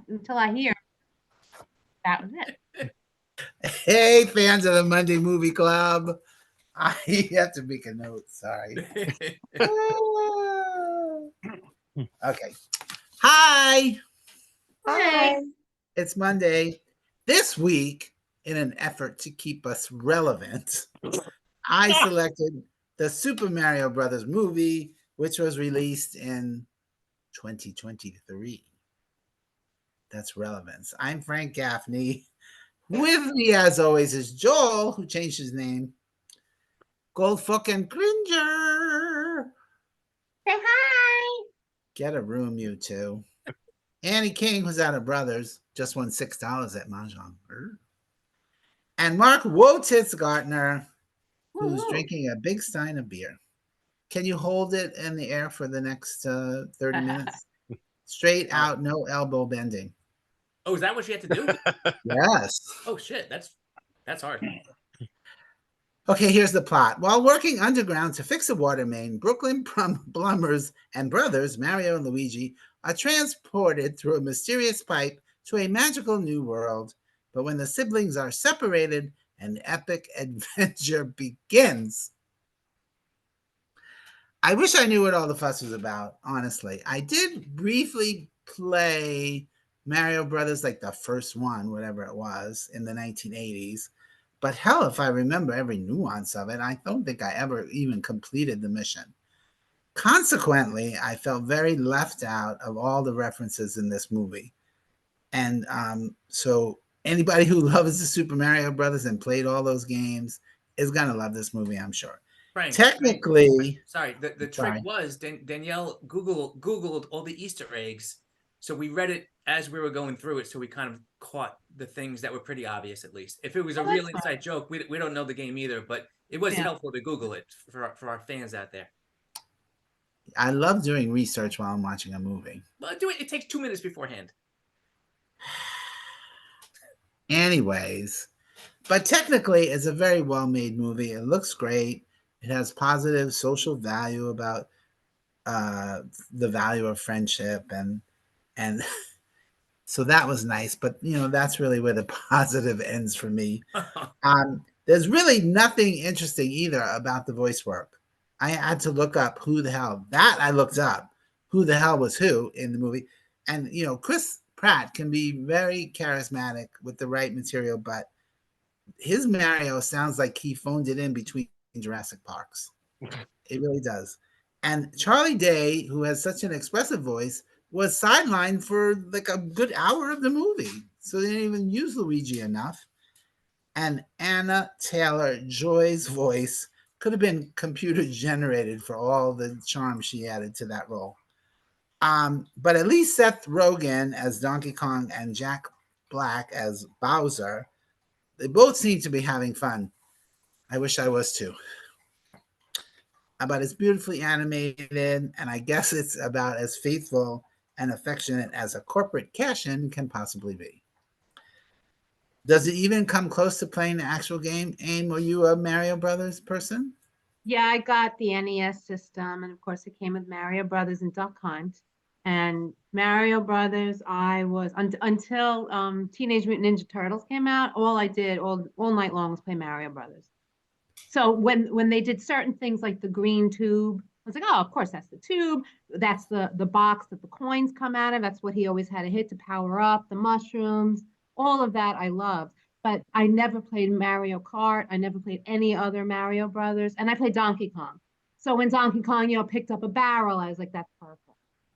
until I hear that was it. Hey, fans of the Monday Movie Club. I have to make a note. Sorry. Okay. Hi. Hi. Hi. It's Monday. This week, in an effort to keep us relevant, I selected the Super Mario Brothers movie, which was released in 2023. That's relevance. I'm Frank Gaffney. With me, as always, is Joel, who changed his name. Gold fucking Cringer. Say hi. Get a room, you two. Annie King, who's out of Brothers, just won $6 at Mahjong. And Mark Wotitz Gartner, who's drinking a big stein of beer. Can you hold it in the air for the next 30 minutes? Straight out, no elbow bending. Oh, is that what you had to do? Yes. Oh shit, that's hard. Okay, here's the plot. While working underground to fix a water main, Brooklyn plumbers and brothers, Mario and Luigi, are transported through a mysterious pipe to a magical new world. But when the siblings are separated, an epic adventure begins. I wish I knew what all the fuss was about, honestly. I did briefly play Mario Brothers, like the first one, whatever it was, in the 1980s. But hell, if I remember every nuance of it, I don't think I ever even completed the mission. Consequently, I felt very left out of all the references in this movie. And so anybody who loves the Super Mario Brothers and played all those games is going to love this movie, I'm sure. Frank, Technically, sorry. The trick was Danielle Googled all the Easter eggs, so we read it as we were going through it, so we kind of caught the things that were pretty obvious, at least. If it was a real inside joke, we don't know the game either, but it was helpful to Google it for our fans out there. I love doing research while I'm watching a movie. Well, do it. It takes 2 minutes beforehand. Anyways, but technically, it's a very well-made movie. It looks great. It has positive social value about the value of friendship, and so that was nice. But that's really where the positive ends for me. There's really nothing interesting either about the voice work. I had to look up who the hell that I looked up who the hell was who in the movie, and Chris Pratt can be very charismatic with the right material, but his Mario sounds like he phoned it in between Jurassic Parks. It really does. And Charlie Day, who has such an expressive voice, was sidelined for like a good hour of the movie. So they didn't even use Luigi enough. And Anna Taylor Joy's voice could have been computer generated for all the charm she added to that role. But at least Seth Rogen as Donkey Kong and Jack Black as Bowser, they both seem to be having fun. I wish I was too. But it's beautifully animated, and I guess it's about as faithful and affectionate as a corporate cash-in can possibly be. Does it even come close to playing the actual game? Aim, were you a Mario Brothers person? Yeah, I got the NES system, and of course, it came with Mario Brothers and Duck Hunt. And Mario Brothers, I was until Teenage Mutant Ninja Turtles came out. All I did all night long was play Mario Brothers. So when they did certain things like the green tube, I was like, oh, of course that's the tube. That's the box that the coins come out of. That's what he always had to hit to power up the mushrooms. All of that I loved. But I never played Mario Kart. I never played any other Mario Brothers, and I played Donkey Kong. So when Donkey Kong, picked up a barrel, I was like, that's perfect.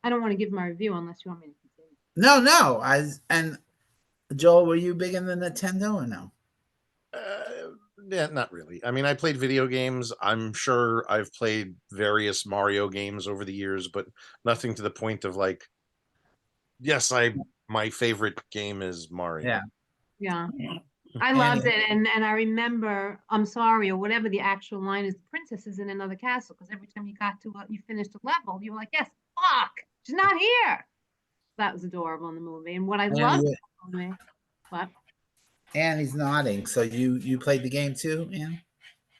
I don't want to give my review unless you want me to continue. No. And Joel, were you big in the Nintendo or no? Yeah, not really. I mean, I played video games. I'm sure I've played various Mario games over the years, but nothing to the point of like, yes, my favorite game is Mario. Yeah. I loved it, and I remember, I'm sorry, or whatever the actual line is, the princess is in another castle, because every time you got to you finished a level, you were like, yes, fuck, she's not here. That was adorable in the movie, and what I loved in the movie, what? And he's nodding. So you played the game too, Anne?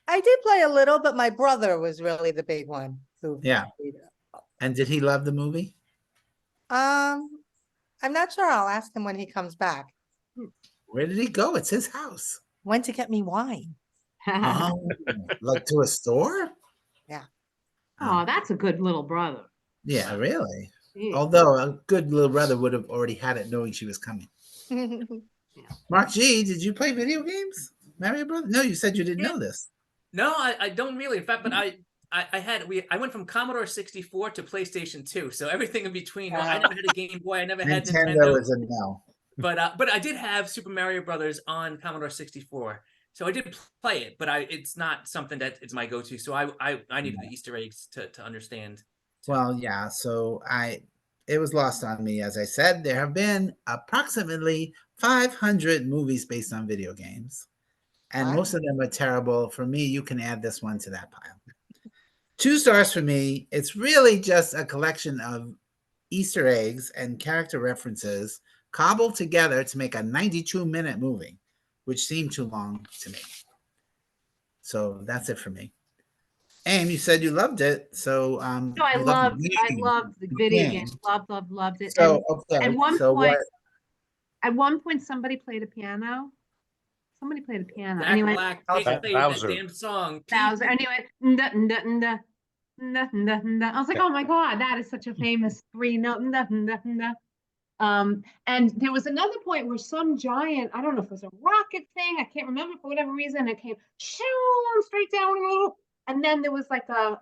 I did play a little, but my brother was really the big one. Yeah. And did he love the movie? I'm not sure. I'll ask him when he comes back. Where did he go? It's his house. Went to get me wine. Oh, like to a store? Oh, that's a good little brother. Yeah, really. Gee. Although a good little brother would have already had it knowing she was coming. Mark G, did you play video games? Mario Brothers? No, you said you didn't Yeah. know this. No, I don't really. In fact, but I went from Commodore 64 to PlayStation 2, so everything in between. No, I never had a Game Boy. I never had Nintendo Nintendo. is a no. But I did have Super Mario Brothers on Commodore 64, so I did play it. But it's not something that it's my go-to. So I needed the Easter eggs to understand. Well, yeah. So it was lost on me, as I said. There have been approximately 500 movies based on video games, and Wow. most of them are terrible. For me, you can add this one to that pile. 2 stars for me. It's really just a collection of Easter eggs and character references cobbled together to make a 92-minute movie, which seemed too long to me. So that's it for me. Aim, you said you loved it. So No, I you loved the video game. game. Loved it. So And okay. at one So point, somebody played a piano. Somebody played a piano. Jack Anyway, Black Bowser. played that Bowser. damn song. Bowser. Anyway, nda, nda, nda, nda, nda, nda. I was like, oh my God, that is such a famous 3-note. Nda, nda, nda. And there was another point where some giant, I don't know if it was a rocket thing, I can't remember for whatever reason, it came shoo, straight down, and then there was like a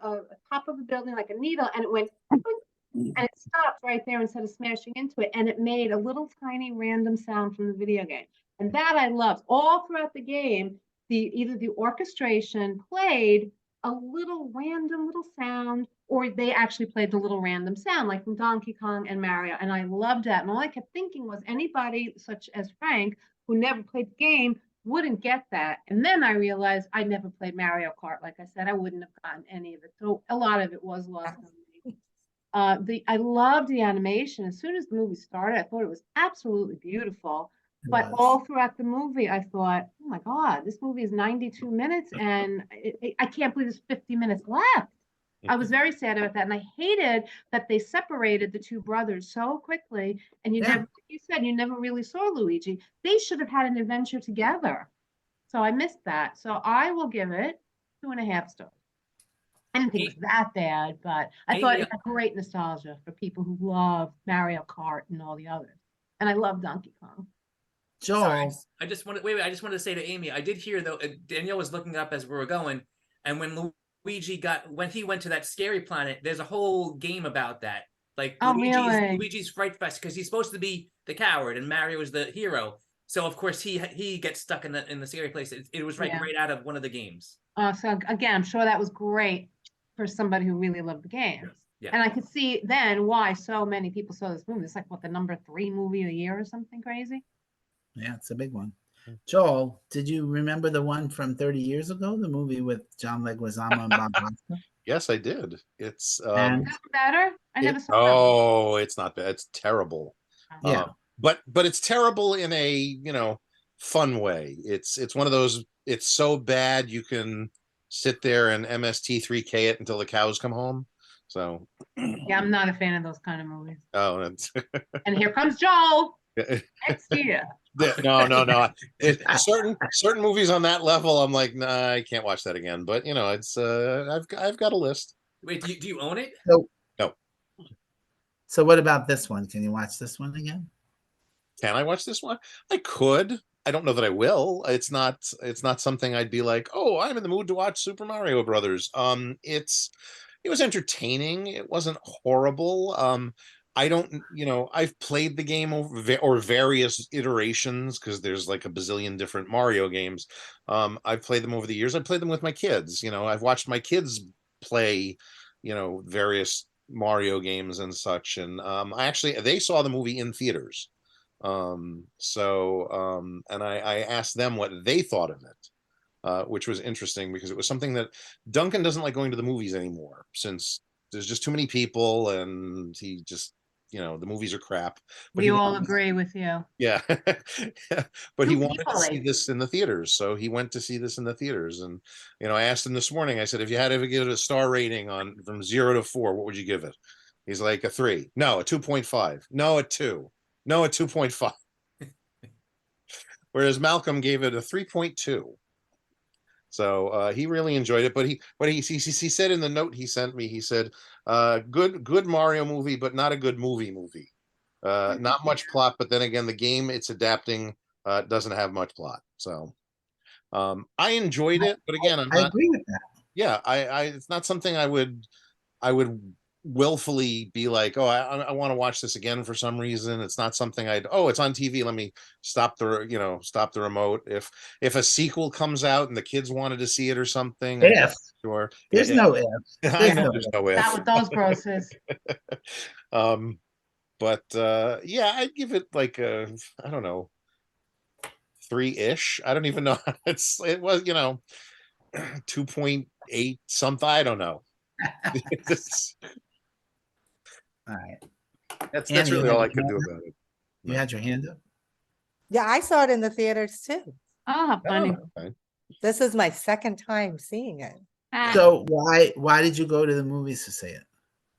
top of the building, like a needle, and it went, and it stopped right there instead of smashing into it, and it made a little tiny random sound from the video game, and that I loved. All throughout the game, either the orchestration played a little random little sound, or they actually played the little random sound, like from Donkey Kong and Mario. And I loved that. And all I kept thinking was anybody such as Frank, who never played the game, wouldn't get that. And then I realized I never played Mario Kart. Like I said, I wouldn't have gotten any of it. So a lot of it was lost on me. I loved the animation. As soon as the movie started, I thought it was absolutely beautiful. But all throughout the movie, I thought, oh my God, this movie is 92 minutes and I can't believe there's 50 minutes left. I was very sad about that. And I hated that they separated the two brothers so quickly. And you said you never really saw Luigi. They should have had an adventure together. So I missed that. So I will give it 2.5 stars. I didn't think it was that bad, but I thought it had great nostalgia for people who love Mario Kart and all the others. And I love Donkey Kong. Joel. Sorry, I just wanted I just wanted to say to Amy, I did hear though. Danielle was looking up as we were going, and when he went to that scary planet, there's a whole game about that. Like Luigi's Fright Fest, because he's supposed to be the coward and Mario is the hero. So of course he gets stuck in the scary place. It was right out of one of the games. So again, I'm sure that was great for somebody who really loved the games. Yeah. And I could see then why so many people saw this movie. It's like the number 3 movie a year or something crazy. Yeah, it's a big one. Joel, did you remember the one from 30 years ago, the movie with John Leguizamo and Bob Hoskins? Yes, I did. It's better. I never saw Oh, it's not bad. It's terrible. Yeah. But it's terrible in a, fun way. It's one of those, it's so bad you can sit there and MST3K it until the cows come home. So Yeah, I'm not a fan of those kind of movies. oh, that's And here comes Joel next year. No. Certain movies on that level, I'm like, nah, I can't watch that again. But it's I've got a list. Wait, do you own it? No. No. So what about this one? Can you watch this one again? Can I watch this one? I could. I don't know that I will. It's not something I'd be like, oh, I'm in the mood to watch Super Mario Brothers. It was entertaining. It wasn't horrible. I don't, I've played the game or various iterations because there's like a bazillion different Mario games. I've played them over the years. I played them with my kids. I've watched my kids play, various Mario games and such. And they saw the movie in theaters. And I asked them what they thought of it, which was interesting because it was something that Duncan doesn't like going to the movies anymore since there's just too many people and he just, the movies are crap. But We all agree with you. Yeah. But he wanted to Equally. see this in the theaters. So he went to see this in the theaters. And, I asked him this morning, I said, if you had to give it a star rating from 0 to 4, what would you give it? He's like a 3. No, a 2.5. No, a 2. No, a 2.5. Whereas Malcolm gave it a 3.2. So he really enjoyed it, but he said in the note he sent me, he said, good Mario movie, but not a good movie. Not much plot, but then again, the game it's adapting doesn't have much plot. So I enjoyed it, but again, I'm I not. agree with that. Yeah, I it's not something I would willfully be like, oh, I want to watch this again for some reason. It's not something it's on TV, let me stop the remote. If a sequel comes out and the kids wanted to see it or something, If. sure. There's Yeah, no if. I There's know no there's if. no if. Not with those grosses. But yeah, I'd give it like a, I don't know, 3-ish. I don't even know. It was 2.8 something. I don't know. All right. That's Annie, you really had all I your could hand do up? about it. You had your hand up? Yeah, I saw it in the theaters too. Oh, how funny. Oh, okay. This is my second time seeing it Ah, So why did you go to the movies to see it?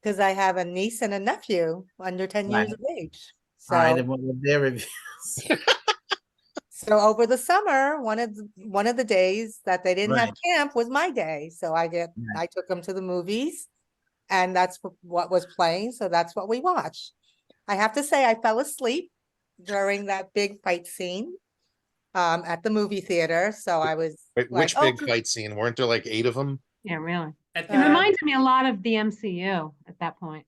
because I have a niece and a nephew under 10 years of age. All right, So, and what were their reviews? so over the summer, one of the days that they didn't have Right. camp was my day. So Right. I took them to the movies, and that's what was playing. So that's what we watched. I have to say, I fell asleep during that big fight scene at the movie theater. So I was Wait, like, which oh, big fight scene? Weren't there like 8 of them? yeah, really. At It the end, reminded me a lot of the MCU at that point.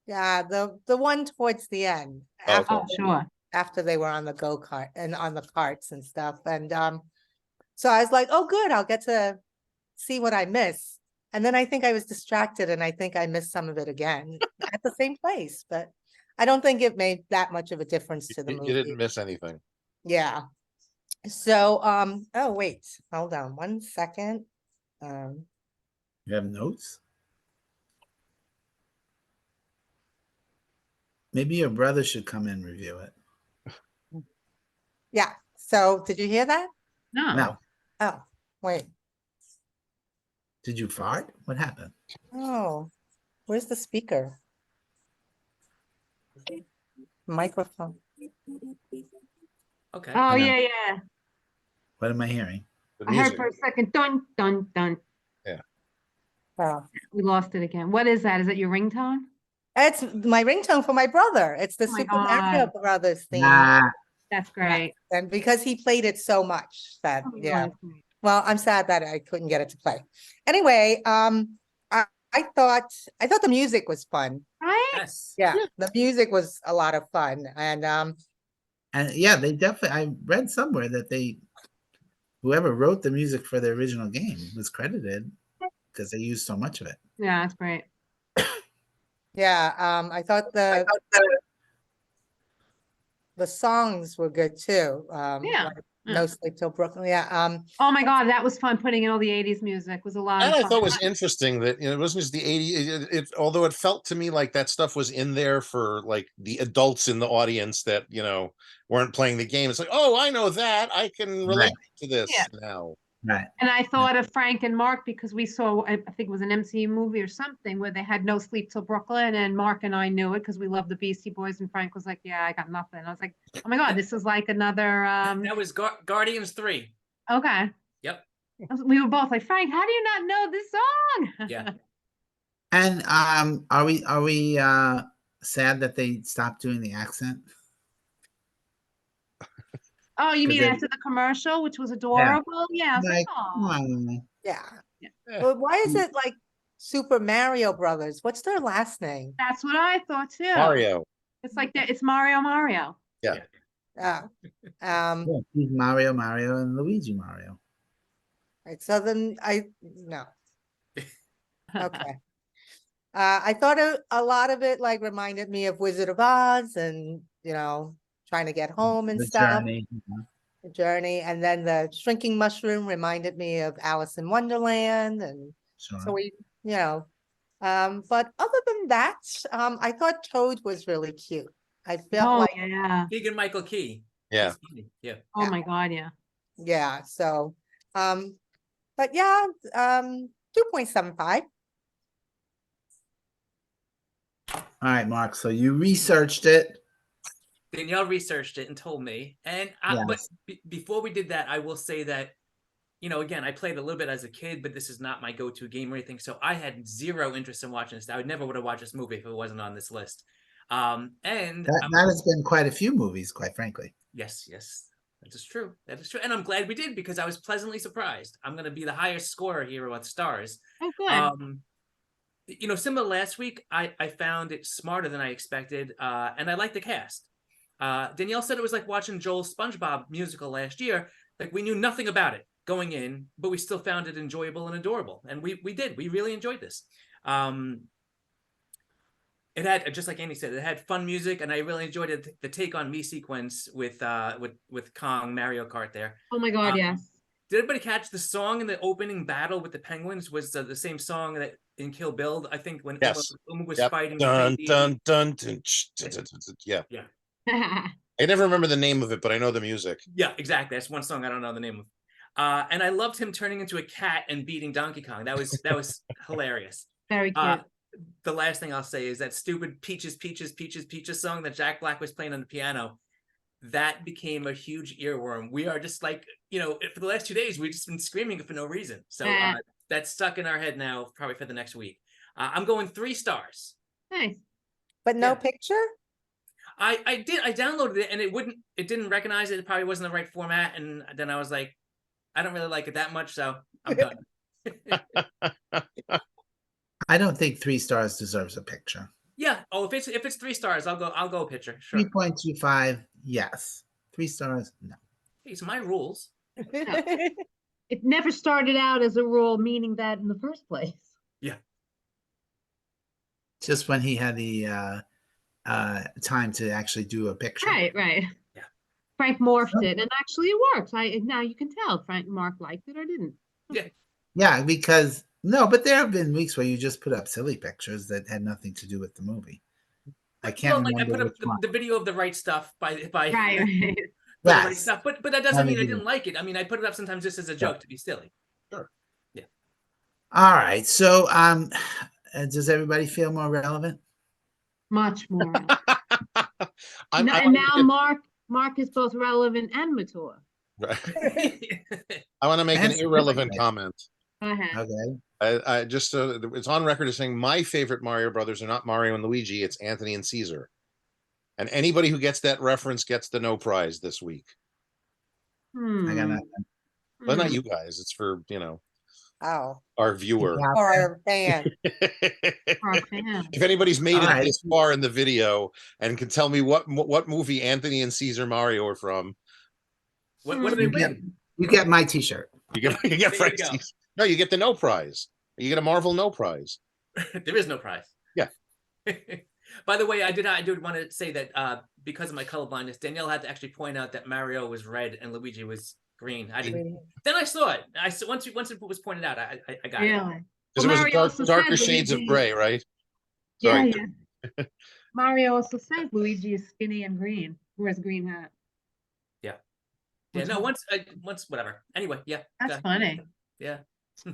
yeah, the one towards the end Oh, after Oh, sure. after they were on the go-kart and on the carts and stuff. And so I was like, oh, good, I'll get to see what I miss. And then I think I was distracted and I think I missed some of it again at the same place. But I don't think it made that much of a difference to the You movie. didn't miss anything. Yeah. So oh wait, hold on 1 second. You have notes? Maybe your brother should come and review it. Yeah. So did you hear that? No. No. Oh, wait. Did you fart? What happened? Oh, where's the speaker? Microphone. okay. Oh, No. yeah, yeah. What am I hearing? The I heard music. for a second, dun, dun, dun. Oh, We lost it again. What is that? Is it your ringtone? it's my ringtone for my brother. It's the Oh my Super Mario God. Brothers theme. Nah, That's great. And because he played it so much that, Oh my yeah. God, that's great. Well, I'm sad that I couldn't get it to play. Anyway, I thought the music was fun. Right? Yes. Yeah, the music was a lot of fun. And and yeah, they definitely. I read somewhere that whoever wrote the music for the original game was credited because they used so much of it. Yeah, that's great. yeah, I thought the songs were good too. Yeah, Like yeah. No Sleep Till Brooklyn. Yeah. Oh my God, that was fun putting in all the 80s music. It was a lot And of I fun. thought was interesting that it wasn't just the 80s. Although it felt to me like that stuff was in there for like the adults in the audience that weren't playing the game. It's like, oh, I know that. I can relate to this Yeah. now. Right. And I thought of Frank and Mark because we saw, I think it was an MCU movie or something where they had No Sleep Till Brooklyn, and Mark and I knew it because we love the Beastie Boys, and Frank was like, yeah, I got nothing. I was like, oh my God, this is like another, That was Guardians 3. okay. Yep. We were both like, Frank, how do you not know this song? Yeah. And are we sad that they stopped doing the accent? Oh, you 'Cause mean they- after the commercial, which was adorable? Yeah. I was like, Like, "Aw." Yeah. Yeah. But why is it like Super Mario Brothers? What's their last name? That's what I thought too. Mario. It's like that. It's Mario. Oh. Yeah, Steve Mario, and Luigi Mario. Right, so then no. Okay. I thought a lot of it like reminded me of Wizard of Oz and trying to get home and The stuff. Journey. The journey, and then the shrinking mushroom reminded me of Alice in Wonderland, and Sure. so but other than that, I thought Toad was really cute. I felt Oh like, yeah. Keegan Michael Key. Yeah. That's funny. Yeah. Oh Yeah. my God, yeah. yeah, so, but yeah, 2.75. All right, Mark. So you researched it. Danielle researched it and told me. And but Yes. before we did that, I will say that, you know, again, I played a little bit as a kid, but this is not my go-to game or anything. So I had zero interest in watching this. I would never would have watched this movie if it wasn't on this list. And That has been quite a few movies, quite frankly. yes, that is true. That is true. And I'm glad we did because I was pleasantly surprised. I'm going to be the highest scorer here with stars. Oh, good. You know, similar to last week, I found it smarter than I expected, and I like the cast. Danielle said it was like watching Joel's SpongeBob musical last year. Like we knew nothing about it going in, but we still found it enjoyable and adorable, and we did. We really enjoyed this. It had, just like Andy said, it had fun music, and I really enjoyed it. The take on me sequence with Kong Mario Kart there. Oh my God, yes. Did everybody catch the song in the opening battle with the penguins was the same song that in Kill Bill? I think when Yes. Uma was Yep. fighting. Dun, Heidi. dun, dun, dun, yeah. I never remember the name of it, but I know the music. Yeah, exactly. That's one song I don't know the name of. And I loved him turning into a cat and beating Donkey Kong. That was hilarious. Very cute. The last thing I'll say is that stupid Peaches, Peaches, Peaches, Peaches song that Jack Black was playing on the piano. That became a huge earworm. We are just like, you know, for the last 2 days, we've just been screaming it for no reason. So that's stuck in our head now, probably for the next week. I'm going 3 stars. Nice. But no Yeah. picture? I downloaded it and it didn't recognize it. It probably wasn't the right format. And then I was like, I don't really like it that much. So I'm done. I don't think 3 stars deserves a picture. Yeah. Oh, if it's 3 stars, I'll go a picture. Sure. 3.25, yes. 3 stars, no. It's my rules. It never started out as a rule meaning that in the first place. Yeah. Just when he had the time to actually do a picture. Right. Yeah. Frank morphed it, and actually it worked. Now you can tell Mark liked it or didn't. Yeah, because but there have been weeks where you just put up silly pictures that had nothing to do with the movie. I can't Like I remember put up which one. the video of the right stuff by Right. the right Yes. stuff, but that doesn't mean I Maybe. didn't like it. I mean, I put it up sometimes just as a joke to be silly. All right. So does everybody feel more relevant? Much more. I'm And now Mark is both relevant and mature. I want to make an That's irrelevant different. comment. Go ahead. Okay. I just it's on record as saying my favorite Mario brothers are not Mario and Luigi, it's Anthony and Caesar. And anybody who gets that reference gets the no prize this week. I got Hmm. nothing. But not you guys, it's for, you know, Oh, our viewer. Yeah. or our fan. For our fans. If anybody's made All it right. this far in the video and can tell me what movie Anthony and Caesar Mario are from, What do they You get, win? you get my T-shirt. you get There you Frank go. Caesar. No, you get the no prize. You get a Marvel no prize. There is no prize. Yeah. By the way, I did want to say that because of my colorblindness, Danielle had to actually point out that Mario was red and Luigi was green. I didn't. Then I saw it. I saw once it was pointed out. I got it. Really? Because Well, it Mario was also darker said shades of Luigi- gray, right? Yeah, Sorry. yeah. Mario also says Luigi is skinny and green. Wears a green hat. Yeah. Which No. one? Once whatever. Anyway, yeah. That's go- funny. Yeah. All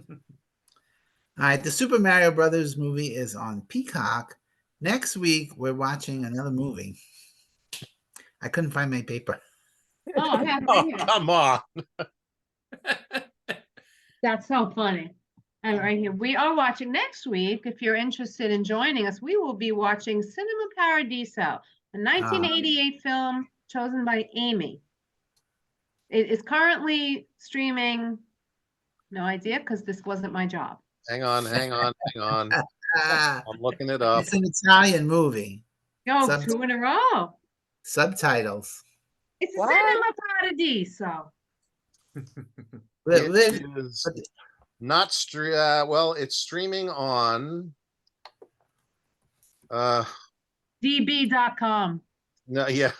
right. The Super Mario Brothers movie is on Peacock. Next week, we're watching another movie. I couldn't find my paper. Oh, I have it Oh, right here. come on. That's so funny. And right here, we are watching next week. If you're interested in joining us, we will be watching Cinema Paradiso, a 1988 film chosen by Amy. It is currently streaming. No idea, because this wasn't my job. Hang on. Ah, I'm looking it up. it's an Italian movie. Go Sub- 2 in a row. Subtitles. It's What? Cinema Paradiso. Li- li- It is not well, it's streaming on DB.com. no, yeah.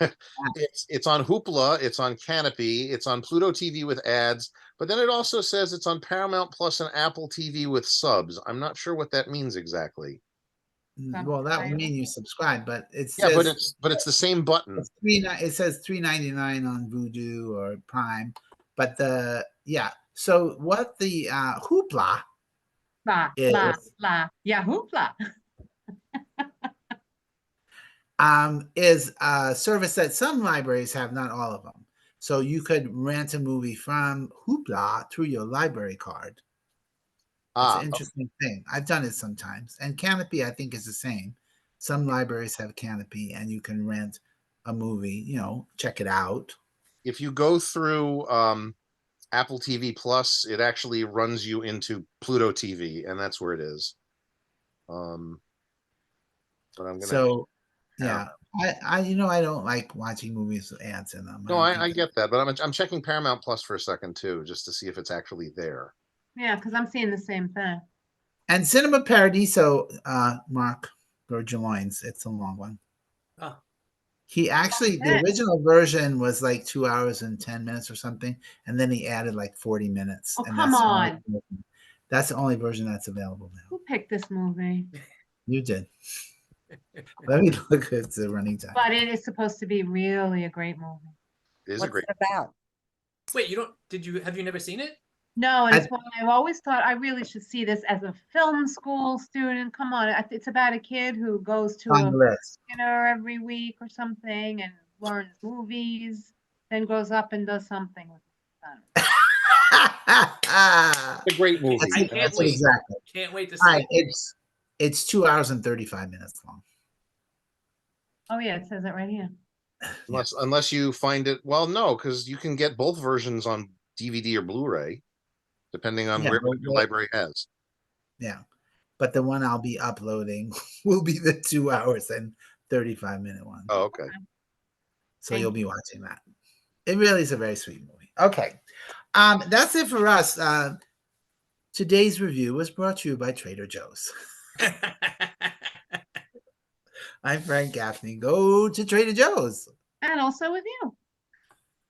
It's on Hoopla, it's on Canopy, it's on Pluto TV with ads, but then it also says it's on Paramount Plus and Apple TV with subs. I'm not sure what that means exactly. Well, that would mean you subscribe, but it Yeah, says but it's the same button. it says $3.99 on Vudu or Prime, but So what the Hoopla Blah, is blah, blah. Yeah, hoopla. is a service that some libraries have, not all of them. So you could rent a movie from Hoopla through your library card. It's an interesting thing. I've done it sometimes. And Canopy, I think, is the same. Some libraries have Canopy, and you can rent a movie, check it out. If you go through Apple TV Plus, it actually runs you into Pluto TV, and that's where it is. But I'm gonna. So, yeah, I don't like watching movies with ads in them. No, I get that, but I'm checking Paramount Plus for a second too, just to see if it's actually there. Yeah, because I'm seeing the same thing. And Cinema Paradiso, Mark Burgeloins, it's a long one. Oh. He actually, the original version was like 2 hours and 10 minutes or something, and then he added like 40 minutes. Oh, and come on. That's the only version that's available now. Who picked this movie? You did. Let me look at the running time. But it is supposed to be really a great movie. It is What's a great. it about? Wait, have you never seen it? No, and it's why I've always thought I really should see this as a film school student. Come on, it's about a kid who goes to On a the list. dinner every week or something and learns movies, then grows up and does something with his son. It's a great movie. I can't wait. Exactly. Can't wait to All see right, it. it's 2 hours and 35 minutes long. Oh yeah, it says it right here. Unless you find it. Well, no, because you can get both versions on DVD or Blu-ray, depending on where your library has. Yeah, but the one I'll be uploading will be the 2 hours and 35-minute one. Oh, okay. So you'll be watching that. It really is a very sweet movie. Okay, that's it for us. Today's review was brought to you by Trader Joe's. I'm Frank Gaffney. Go to Trader Joe's. And also with you.